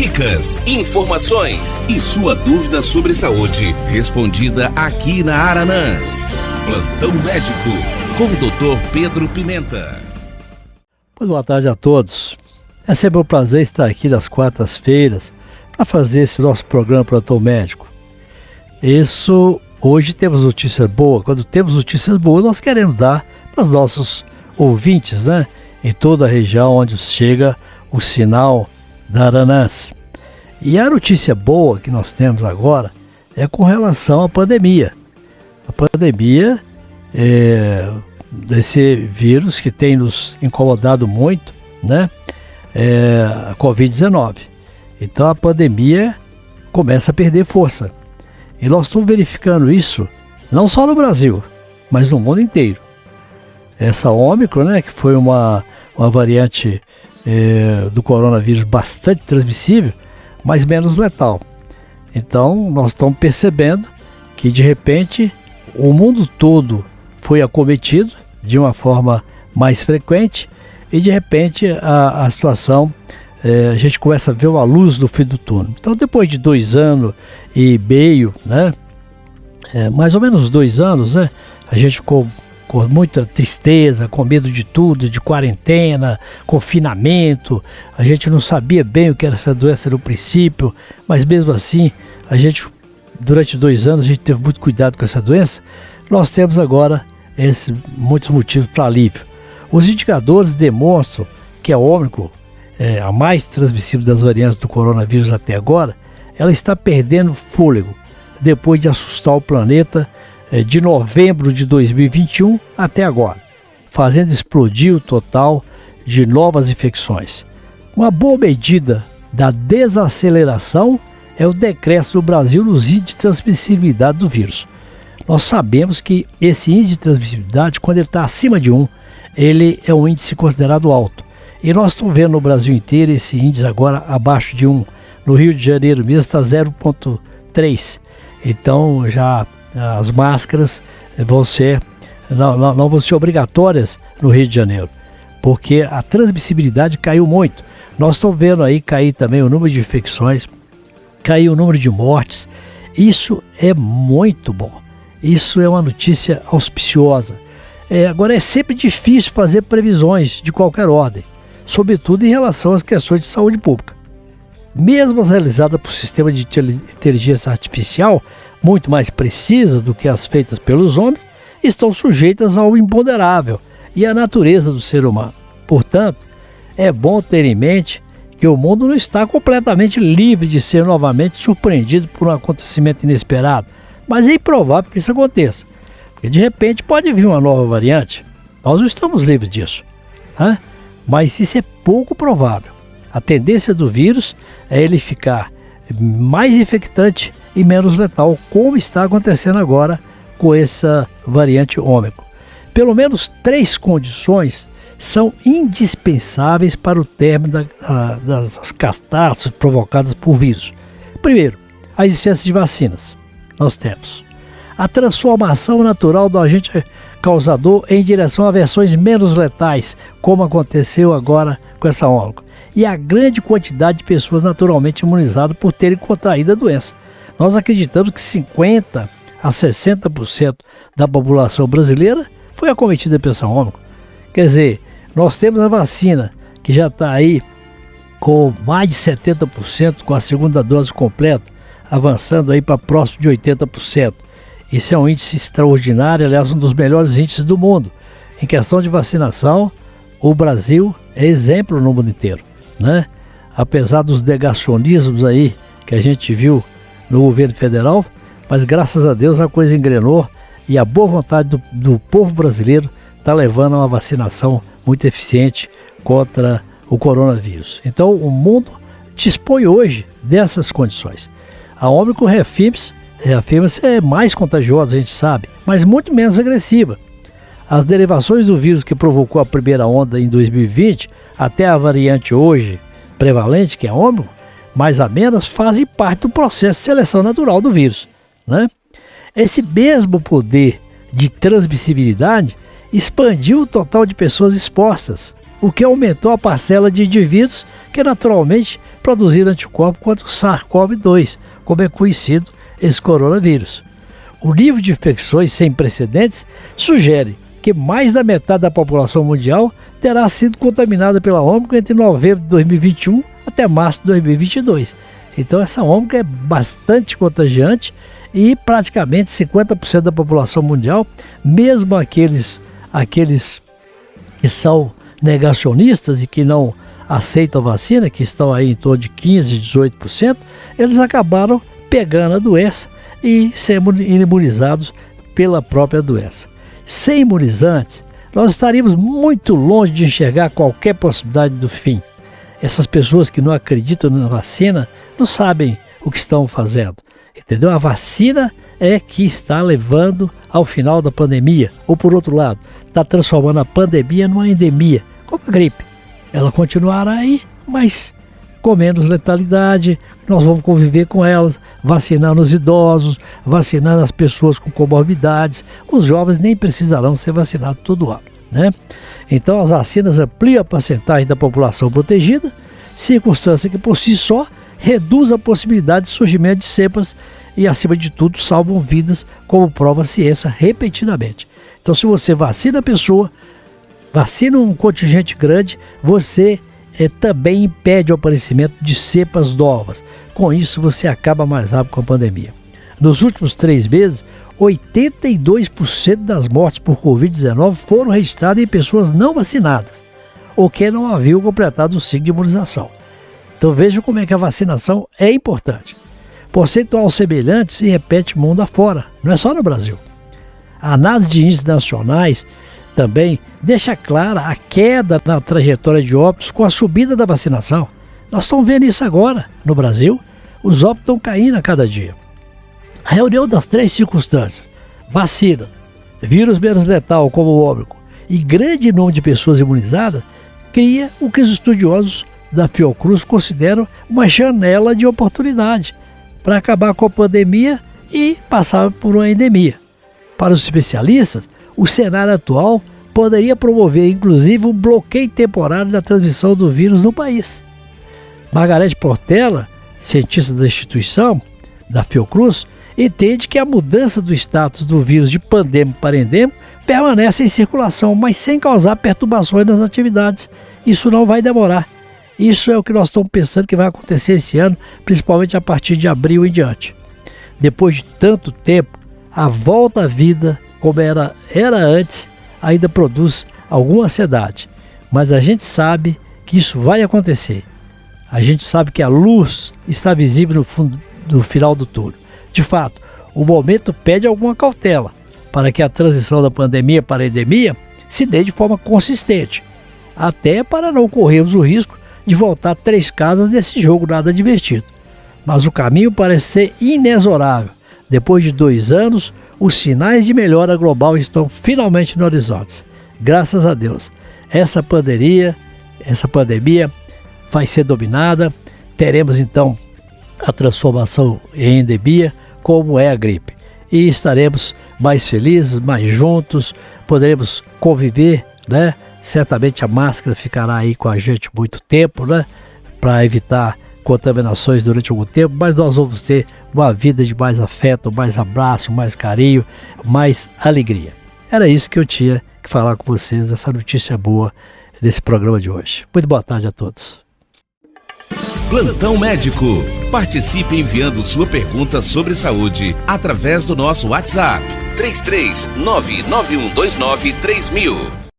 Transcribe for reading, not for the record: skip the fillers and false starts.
Dicas, informações e sua dúvida sobre saúde respondida aqui na Aranãs. Plantão Médico com o Dr. Pedro Pimenta. Boa tarde a todos. É sempre um prazer estar aqui nas quartas-feiras para fazer esse nosso programa Plantão Médico. Hoje temos notícias boas. Quando temos notícias boas, nós queremos dar para os nossos ouvintes, né? Em toda a região onde chega o sinal da Aranãs. E a notícia boa que nós temos agora é com relação à pandemia. A pandemia desse vírus que tem nos incomodado muito, né? A Covid-19. Então a pandemia começa a perder força. E nós estamos verificando isso não só no Brasil, mas no mundo inteiro. Essa Ômicron, né, que foi uma variante do coronavírus bastante transmissível, mas menos letal. Então nós estamos percebendo que de repente o mundo todo foi acometido de uma forma mais frequente e de repente a situação, a gente começa a ver a luz do fim do túnel. Então depois de 2 anos e meio, né, mais ou menos 2 anos, né, a gente ficou com muita tristeza, com medo de tudo, de quarentena, confinamento. A gente não sabia bem o que era essa doença no princípio, mas mesmo assim, durante 2 anos, a gente teve muito cuidado com essa doença. Nós temos agora muitos motivos para alívio. Os indicadores demonstram que a Ômicron, a mais transmissível das variantes do coronavírus até agora, ela está perdendo fôlego, depois de assustar o planeta de novembro de 2021 até agora, fazendo explodir o total de novas infecções. Uma boa medida da desaceleração é o decréscimo do Brasil nos índices de transmissibilidade do vírus. Nós sabemos que esse índice de transmissibilidade, quando ele está acima de 1, ele é um índice considerado alto. E nós estamos vendo no Brasil inteiro esse índice agora abaixo de 1. No Rio de Janeiro mesmo está 0,3. Então já as máscaras não vão ser obrigatórias no Rio de Janeiro, porque a transmissibilidade caiu muito. Nós estamos vendo aí cair também o número de infecções, cair o número de mortes. Isso é muito bom. Isso é uma notícia auspiciosa. Agora é sempre difícil fazer previsões de qualquer ordem, sobretudo em relação às questões de saúde pública. Mesmo as realizadas por sistema de inteligência artificial, muito mais precisas do que as feitas pelos homens, estão sujeitas ao imponderável e à natureza do ser humano. Portanto, é bom ter em mente que o mundo não está completamente livre de ser novamente surpreendido por um acontecimento inesperado, mas é improvável que isso aconteça, porque de repente pode vir uma nova variante. Nós não estamos livres disso, né? Mas isso é pouco provável. A tendência do vírus é ele ficar mais infectante e menos letal, como está acontecendo agora com essa variante Ômicron. Pelo menos 3 condições são indispensáveis para o término das catástrofes provocadas por vírus. Primeiro, a existência de vacinas. Nós temos a transformação natural do agente causador em direção a versões menos letais, como aconteceu agora com essa Ômicron, e a grande quantidade de pessoas naturalmente imunizadas por terem contraído a doença. Nós acreditamos que 50% a 60% da população brasileira foi acometida pela essa Ômicron. Quer dizer, nós temos a vacina que já está aí com mais de 70%, com a segunda dose completa, avançando aí para próximo de 80%. Isso é um índice extraordinário, aliás, um dos melhores índices do mundo. Em questão de vacinação, o Brasil é exemplo no mundo inteiro, né? Apesar dos negacionismos aí que a gente viu no governo federal, mas graças a Deus a coisa engrenou e a boa vontade do povo brasileiro está levando a uma vacinação muito eficiente contra o coronavírus. Então o mundo dispõe hoje dessas condições. A Ômicron reafirma-se ser mais contagiosa, a gente sabe, mas muito menos agressiva. As derivações do vírus que provocou a primeira onda em 2020 até a variante hoje prevalente, que é a Ômicron, mais ou menos, fazem parte do processo de seleção natural do vírus, né? Esse mesmo poder de transmissibilidade expandiu o total de pessoas expostas, o que aumentou a parcela de indivíduos que naturalmente produzir anticorpos contra o SARS-CoV-2, como é conhecido esse coronavírus. O nível de infecções sem precedentes sugere que mais da metade da população mundial terá sido contaminada pela Ômicron entre novembro de 2021 até março de 2022. Então essa Ômicron é bastante contagiante e praticamente 50% da população mundial, mesmo aqueles que são negacionistas e que não aceitam a vacina, que estão aí em torno de 15%, 18%, eles acabaram pegando a doença e sendo imunizados pela própria doença. Sem imunizantes, nós estaríamos muito longe de enxergar qualquer possibilidade do fim. Essas pessoas que não acreditam na vacina não sabem o que estão fazendo, entendeu? A vacina é que está levando ao final da pandemia, ou por outro lado, está transformando a pandemia numa endemia, como a gripe. Ela continuará aí, mas com menos letalidade, nós vamos conviver com elas, vacinando os idosos, vacinando as pessoas com comorbidades. Os jovens nem precisarão ser vacinados todo ano, né? Então as vacinas ampliam a porcentagem da população protegida, circunstância que por si só reduz a possibilidade de surgimento de cepas e, acima de tudo, salvam vidas, como prova a ciência repetidamente. Então, se você vacina a pessoa, vacina um contingente grande, você também impede o aparecimento de cepas novas. Com isso, você acaba mais rápido com a pandemia. Nos últimos 3 meses, 82% das mortes por Covid-19 foram registradas em pessoas não vacinadas, ou que não haviam completado o ciclo de imunização. Então vejam como é que a vacinação é importante. Percentual semelhante se repete mundo afora, não é só no Brasil. A análise de índices nacionais também deixa clara a queda na trajetória de óbitos com a subida da vacinação. Nós estamos vendo isso agora no Brasil, os óbitos estão caindo a cada dia. A reunião das 3 circunstâncias, vacina, vírus menos letal como o Ômicron e grande número de pessoas imunizadas, cria o que os estudiosos da Fiocruz consideram uma janela de oportunidade para acabar com a pandemia e passar por uma endemia. Para os especialistas, o cenário atual poderia promover, inclusive, um bloqueio temporário da transmissão do vírus no país. Margarete Portela, cientista da instituição, da Fiocruz, entende que a mudança do status do vírus de pandêmico para endêmico permanece em circulação, mas sem causar perturbações nas atividades. Isso não vai demorar. Isso é o que nós estamos pensando que vai acontecer esse ano, principalmente a partir de abril em diante. Depois de tanto tempo, a volta à vida, como era antes, ainda produz alguma ansiedade. Mas a gente sabe que isso vai acontecer. A gente sabe que a luz está visível no final do túnel. De fato, o momento pede alguma cautela para que a transição da pandemia para a endemia se dê de forma consistente, até para não corrermos o risco de voltar 3 casas desse jogo nada divertido. Mas o caminho parece ser inexorável. Depois de 2 anos, os sinais de melhora global estão finalmente no horizonte. Graças a Deus, essa pandemia vai ser dominada. Teremos então a transformação em endemia, como é a gripe. E estaremos mais felizes, mais juntos, poderemos conviver, né? Certamente a máscara ficará aí com a gente muito tempo, né? Para evitar contaminações durante algum tempo, mas nós vamos ter uma vida de mais afeto, mais abraço, mais carinho, mais alegria. Era isso que eu tinha que falar com vocês, essa notícia boa desse programa de hoje. Muito boa tarde a todos. Plantão Médico. Participe enviando sua pergunta sobre saúde através do nosso WhatsApp 33991293000.